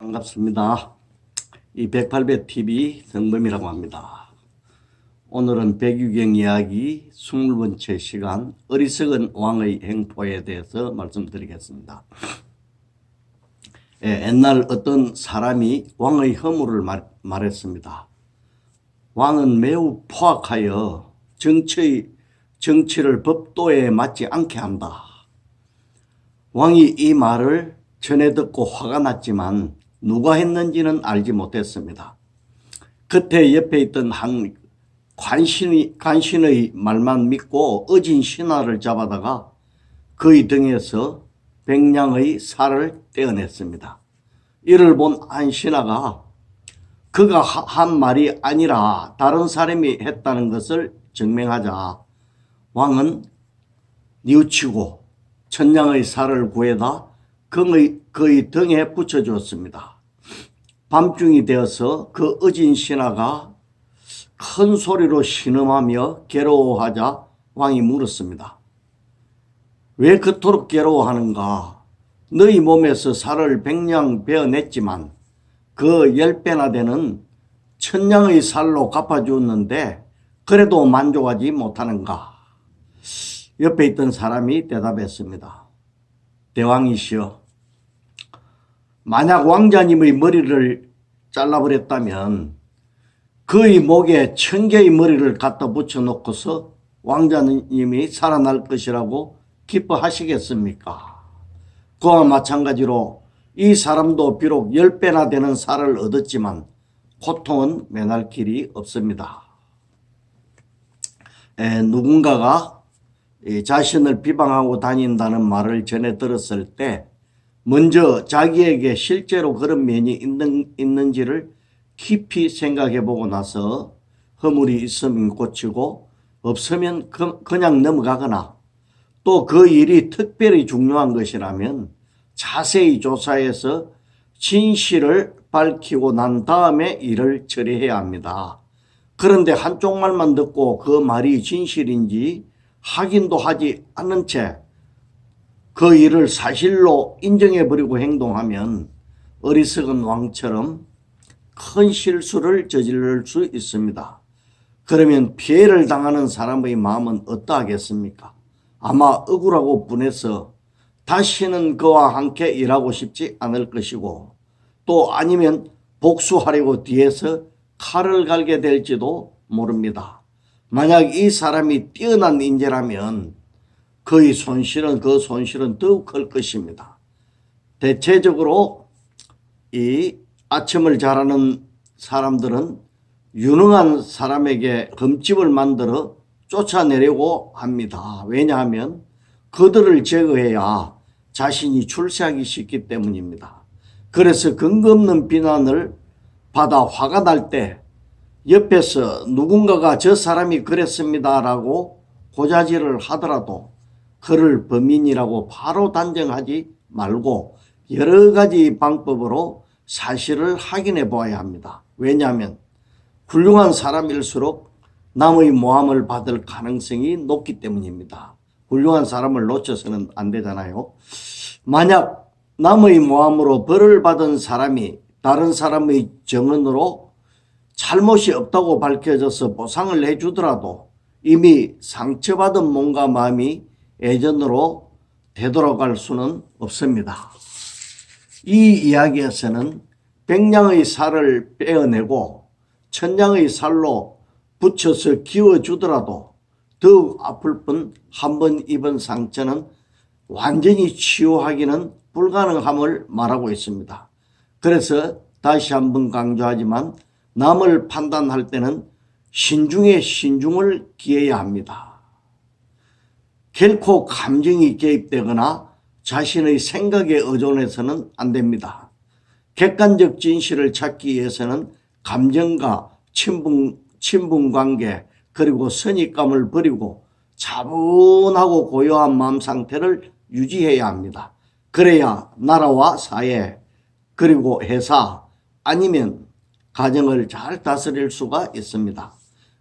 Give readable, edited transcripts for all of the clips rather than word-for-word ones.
반갑습니다. 이 108배 성범이라고 합니다. 오늘은 백유경 이야기 20번째 시간 어리석은 왕의 행포에 대해서 말씀드리겠습니다. 옛날 어떤 사람이 왕의 허물을 말했습니다. 왕은 매우 포악하여 정치를 법도에 맞지 않게 한다. 왕이 이 말을 전해 듣고 화가 났지만 누가 했는지는 알지 못했습니다. 그때 옆에 있던 한 간신의 말만 믿고 어진 신하를 잡아다가 그의 등에서 백냥의 살을 떼어냈습니다. 이를 본 한 신하가 그가 한 말이 아니라 다른 사람이 했다는 것을 증명하자 왕은 뉘우치고 천냥의 살을 구해다 그의 등에 붙여주었습니다. 밤중이 되어서 그 어진 신하가 큰 소리로 신음하며 괴로워하자 왕이 물었습니다. 왜 그토록 괴로워하는가? 너희 몸에서 살을 백냥 베어냈지만 그 10배나 되는 천냥의 살로 갚아주었는데 그래도 만족하지 못하는가? 옆에 있던 사람이 대답했습니다. 대왕이시여, 만약 왕자님의 머리를 잘라버렸다면 그의 목에 1000개의 머리를 갖다 붙여놓고서 왕자님이 살아날 것이라고 기뻐하시겠습니까? 그와 마찬가지로 이 사람도 비록 10배나 되는 살을 얻었지만 고통은 면할 길이 없습니다. 누군가가 자신을 비방하고 다닌다는 말을 전해 들었을 때 먼저 자기에게 실제로 그런 면이 있는지를 깊이 생각해 보고 나서 허물이 있으면 고치고 없으면 그냥 넘어가거나 또 그 일이 특별히 중요한 것이라면 자세히 조사해서 진실을 밝히고 난 다음에 일을 처리해야 합니다. 그런데 한쪽 말만 듣고 그 말이 진실인지 확인도 하지 않은 채 그 일을 사실로 인정해버리고 행동하면 어리석은 왕처럼 큰 실수를 저지를 수 있습니다. 그러면 피해를 당하는 사람의 마음은 어떠하겠습니까? 아마 억울하고 분해서 다시는 그와 함께 일하고 싶지 않을 것이고 또 아니면 복수하려고 뒤에서 칼을 갈게 될지도 모릅니다. 만약 이 사람이 뛰어난 인재라면 그 손실은 더욱 클 것입니다. 대체적으로 이 아첨을 잘하는 사람들은 유능한 사람에게 흠집을 만들어 쫓아내려고 합니다. 왜냐하면 그들을 제거해야 자신이 출세하기 쉽기 때문입니다. 그래서 근거 없는 비난을 받아 화가 날 때 옆에서 누군가가 저 사람이 그랬습니다라고 고자질을 하더라도 그를 범인이라고 바로 단정하지 말고 여러 가지 방법으로 사실을 확인해 보아야 합니다. 왜냐하면 훌륭한 사람일수록 남의 모함을 받을 가능성이 높기 때문입니다. 훌륭한 사람을 놓쳐서는 안 되잖아요. 만약 남의 모함으로 벌을 받은 사람이 다른 사람의 증언으로 잘못이 없다고 밝혀져서 보상을 해주더라도 이미 상처받은 몸과 마음이 예전으로 되돌아갈 수는 없습니다. 이 이야기에서는 백냥의 살을 빼어내고 천냥의 살로 붙여서 기워주더라도 더욱 아플 뿐 한 번 입은 상처는 완전히 치유하기는 불가능함을 말하고 있습니다. 그래서 다시 한번 강조하지만 남을 판단할 때는 신중에 신중을 기해야 합니다. 결코 감정이 개입되거나 자신의 생각에 의존해서는 안 됩니다. 객관적 진실을 찾기 위해서는 감정과 친분관계 그리고 선입감을 버리고 차분하고 고요한 마음 상태를 유지해야 합니다. 그래야 나라와 사회 그리고 회사 아니면 가정을 잘 다스릴 수가 있습니다.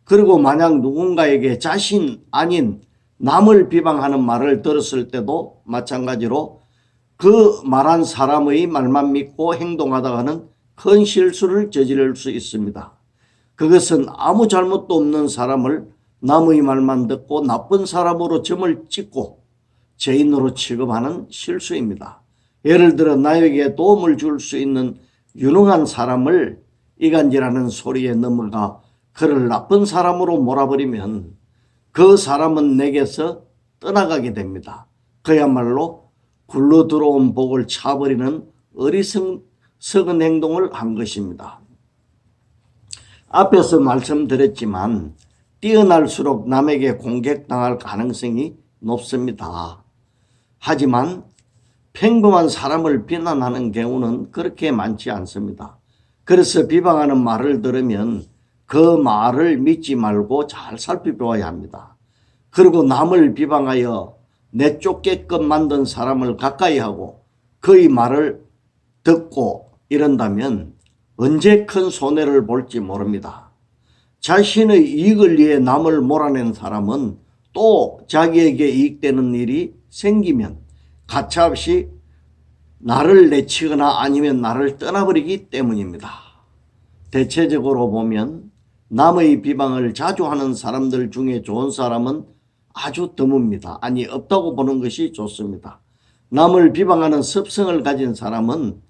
그리고 만약 누군가에게 자신 아닌 남을 비방하는 말을 들었을 때도 마찬가지로 그 말한 사람의 말만 믿고 행동하다가는 큰 실수를 저지를 수 있습니다. 그것은 아무 잘못도 없는 사람을 남의 말만 듣고 나쁜 사람으로 점을 찍고 죄인으로 취급하는 실수입니다. 예를 들어 나에게 도움을 줄 수 있는 유능한 사람을 이간질하는 소리에 넘어가 그를 나쁜 사람으로 몰아버리면 그 사람은 내게서 떠나가게 됩니다. 그야말로 굴러 들어온 복을 차버리는 어리석은 행동을 한 것입니다. 앞에서 말씀드렸지만 뛰어날수록 남에게 공격당할 가능성이 높습니다. 하지만 평범한 사람을 비난하는 경우는 그렇게 많지 않습니다. 그래서 비방하는 말을 들으면 그 말을 믿지 말고 잘 살펴보아야 합니다. 그리고 남을 비방하여 내쫓게끔 만든 사람을 가까이 하고 그의 말을 듣고 이런다면 언제 큰 손해를 볼지 모릅니다. 자신의 이익을 위해 남을 몰아낸 사람은 또 자기에게 이익되는 일이 생기면 가차없이 나를 내치거나 아니면 나를 떠나버리기 때문입니다. 대체적으로 보면 남의 비방을 자주 하는 사람들 중에 좋은 사람은 아주 드뭅니다. 아니 없다고 보는 것이 좋습니다. 남을 비방하는 습성을 가진 사람은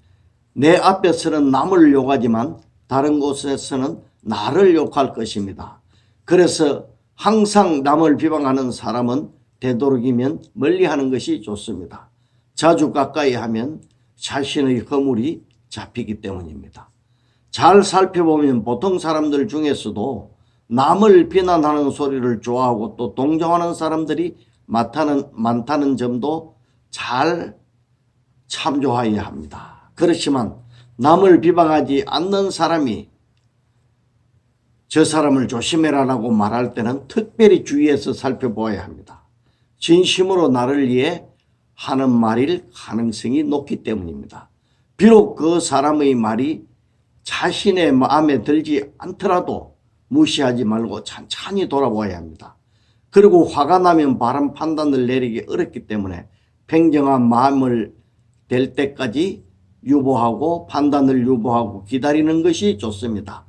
내 앞에서는 남을 욕하지만 다른 곳에서는 나를 욕할 것입니다. 그래서 항상 남을 비방하는 사람은 되도록이면 멀리하는 것이 좋습니다. 자주 가까이 하면 자신의 허물이 잡히기 때문입니다. 잘 살펴보면 보통 사람들 중에서도 남을 비난하는 소리를 좋아하고 또 동정하는 사람들이 많다는 점도 잘 참조해야 합니다. 그렇지만 남을 비방하지 않는 사람이 저 사람을 조심해라라고 말할 때는 특별히 주의해서 살펴보아야 합니다. 진심으로 나를 위해 하는 말일 가능성이 높기 때문입니다. 비록 그 사람의 말이 자신의 마음에 들지 않더라도 무시하지 말고 천천히 돌아보아야 합니다. 그리고 화가 나면 바른 판단을 내리기 어렵기 때문에 평정한 마음을 될 때까지 유보하고 판단을 유보하고 기다리는 것이 좋습니다.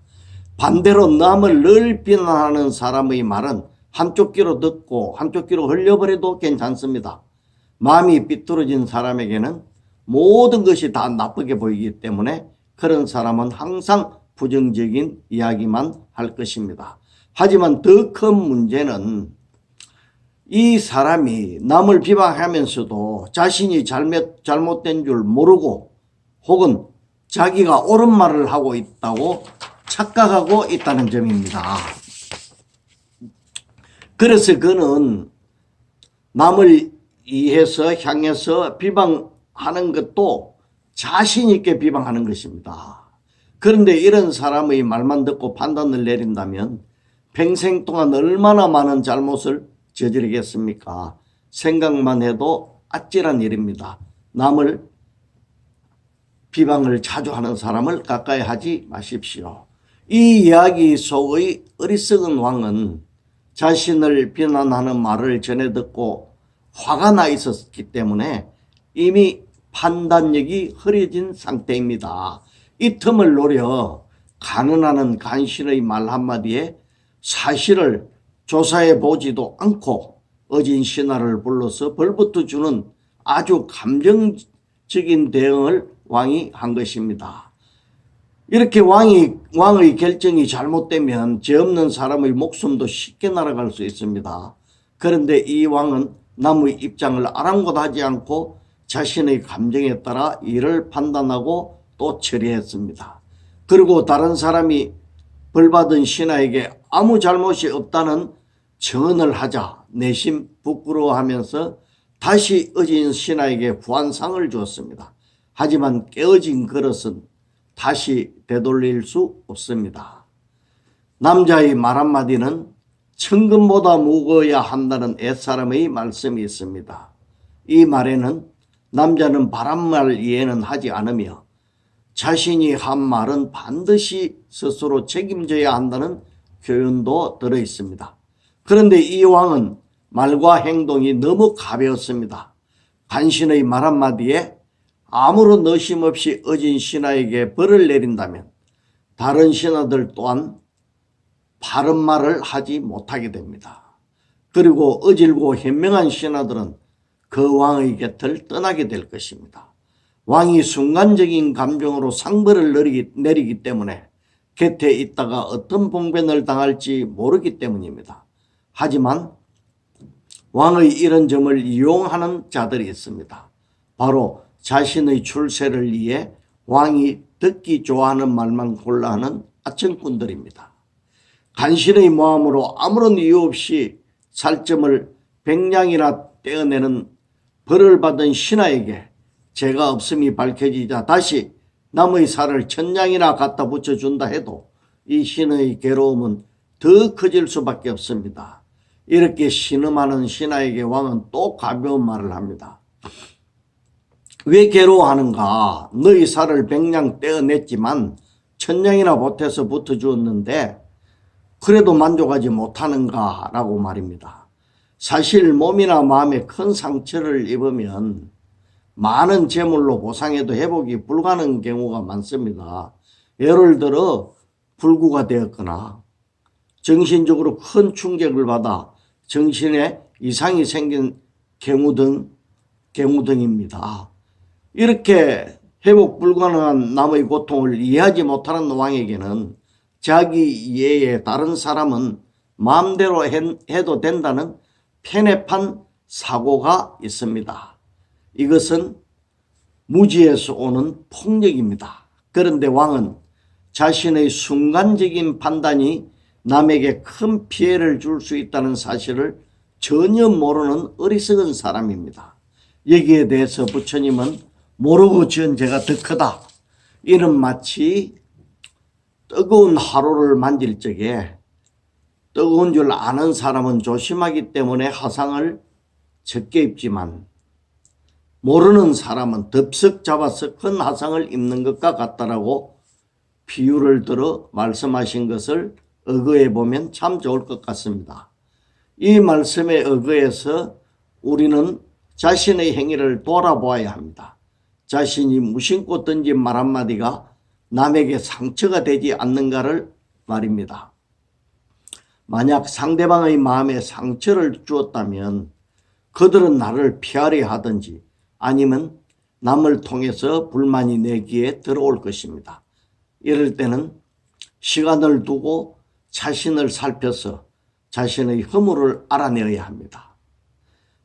반대로 남을 늘 비난하는 사람의 말은 한쪽 귀로 듣고 한쪽 귀로 흘려버려도 괜찮습니다. 마음이 삐뚤어진 사람에게는 모든 것이 다 나쁘게 보이기 때문에 그런 사람은 항상 부정적인 이야기만 할 것입니다. 하지만 더 큰 문제는 이 사람이 남을 비방하면서도 자신이 잘못된 줄 모르고 혹은 자기가 옳은 말을 하고 있다고 착각하고 있다는 점입니다. 그래서 그는 남을 향해서 비방하는 것도 자신 있게 비방하는 것입니다. 그런데 이런 사람의 말만 듣고 판단을 내린다면 평생 동안 얼마나 많은 잘못을 저지르겠습니까? 생각만 해도 아찔한 일입니다. 남을 비방을 자주 하는 사람을 가까이 하지 마십시오. 이 이야기 속의 어리석은 왕은 자신을 비난하는 말을 전해 듣고 화가 나 있었기 때문에 이미 판단력이 흐려진 상태입니다. 이 틈을 노려 가난하는 간신의 말 한마디에 사실을 조사해 보지도 않고 어진 신하를 불러서 벌부터 주는 아주 감정적인 대응을 왕이 한 것입니다. 이렇게 왕의 결정이 잘못되면 죄 없는 사람의 목숨도 쉽게 날아갈 수 있습니다. 그런데 이 왕은 남의 입장을 아랑곳하지 않고 자신의 감정에 따라 일을 판단하고 또 처리했습니다. 그리고 다른 사람이 벌받은 신하에게 아무 잘못이 없다는 증언을 하자 내심 부끄러워하면서 다시 어진 신하에게 후한상을 주었습니다. 하지만 깨어진 그릇은 다시 되돌릴 수 없습니다. 남자의 말 한마디는 천금보다 무거워야 한다는 옛사람의 말씀이 있습니다. 이 말에는 남자는 바른 말 이해는 하지 않으며 자신이 한 말은 반드시 스스로 책임져야 한다는 교훈도 들어 있습니다. 그런데 이 왕은 말과 행동이 너무 가벼웠습니다. 간신의 말 한마디에 아무런 의심 없이 어진 신하에게 벌을 내린다면 다른 신하들 또한 바른 말을 하지 못하게 됩니다. 그리고 어질고 현명한 신하들은 그 왕의 곁을 떠나게 될 것입니다. 왕이 순간적인 감정으로 상벌을 내리기 때문에 곁에 있다가 어떤 봉변을 당할지 모르기 때문입니다. 하지만 왕의 이런 점을 이용하는 자들이 있습니다. 바로 자신의 출세를 위해 왕이 듣기 좋아하는 말만 골라 하는 아청꾼들입니다. 간신의 모함으로 아무런 이유 없이 살점을 100냥이나 떼어내는 벌을 받은 신하에게 죄가 없음이 밝혀지자 다시 남의 살을 1000냥이나 갖다 붙여준다 해도 이 신의 괴로움은 더 커질 수밖에 없습니다. 이렇게 신음하는 신하에게 왕은 또 가벼운 말을 합니다. 왜 괴로워하는가? 너희 살을 100냥 떼어냈지만 1000냥이나 보태서 붙어주었는데 그래도 만족하지 못하는가? 라고 말입니다. 사실 몸이나 마음에 큰 상처를 입으면 많은 재물로 보상해도 회복이 불가능한 경우가 많습니다. 예를 들어 불구가 되었거나 정신적으로 큰 충격을 받아 정신에 이상이 생긴 경우 등입니다. 이렇게 회복 불가능한 남의 고통을 이해하지 못하는 왕에게는 자기 이외에 다른 사람은 마음대로 해도 된다는 편협한 사고가 있습니다. 이것은 무지에서 오는 폭력입니다. 그런데 왕은 자신의 순간적인 판단이 남에게 큰 피해를 줄 수 있다는 사실을 전혀 모르는 어리석은 사람입니다. 여기에 대해서 부처님은 모르고 지은 죄가 더 크다. 이는 마치 뜨거운 화로를 만질 적에 뜨거운 줄 아는 사람은 조심하기 때문에 화상을 적게 입지만 모르는 사람은 덥석 잡아서 큰 화상을 입는 것과 같다라고 비유를 들어 말씀하신 것을 의거해 보면 참 좋을 것 같습니다. 이 말씀에 의거해서 우리는 자신의 행위를 돌아보아야 합니다. 자신이 무심코 던진 말 한마디가 남에게 상처가 되지 않는가를 말입니다. 만약 상대방의 마음에 상처를 주었다면 그들은 나를 피하려 하든지 아니면 남을 통해서 불만이 내 귀에 들어올 것입니다. 이럴 때는 시간을 두고 자신을 살펴서 자신의 허물을 알아내야 합니다.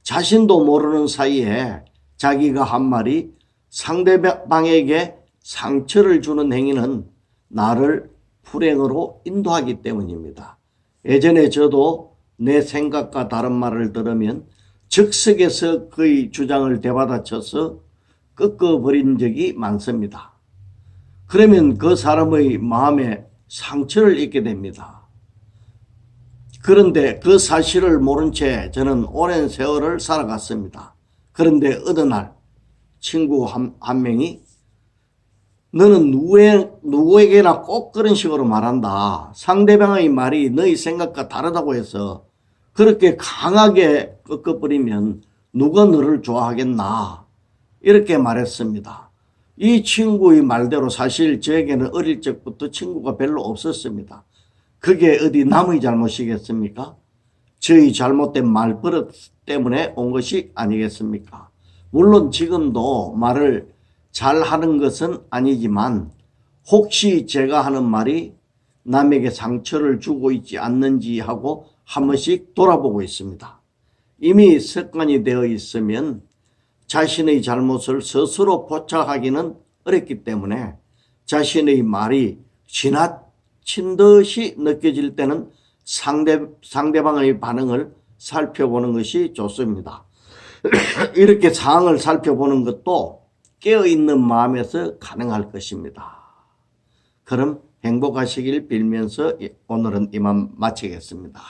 자신도 모르는 사이에 자기가 한 말이 상대방에게 상처를 주는 행위는 나를 불행으로 인도하기 때문입니다. 예전에 저도 내 생각과 다른 말을 들으면 즉석에서 그의 주장을 되받아쳐서 꺾어버린 적이 많습니다. 그러면 그 사람의 마음에 상처를 입게 됩니다. 그런데 그 사실을 모른 채 저는 오랜 세월을 살아갔습니다. 그런데 어느 날 친구 한 명이 너는 누구에게나 꼭 그런 식으로 말한다. 상대방의 말이 너의 생각과 다르다고 해서 그렇게 강하게 꺾어버리면 누가 너를 좋아하겠나. 이렇게 말했습니다. 이 친구의 말대로 사실 저에게는 어릴 적부터 친구가 별로 없었습니다. 그게 어디 남의 잘못이겠습니까? 저희 잘못된 말버릇 때문에 온 것이 아니겠습니까? 물론 지금도 말을 잘하는 것은 아니지만 혹시 제가 하는 말이 남에게 상처를 주고 있지 않는지 하고 한 번씩 돌아보고 있습니다. 이미 습관이 되어 있으면 자신의 잘못을 스스로 포착하기는 어렵기 때문에 자신의 말이 지나친 듯이 느껴질 때는 상대방의 반응을 살펴보는 것이 좋습니다. 이렇게 상황을 살펴보는 것도 깨어있는 마음에서 가능할 것입니다. 그럼 행복하시길 빌면서 오늘은 이만 마치겠습니다.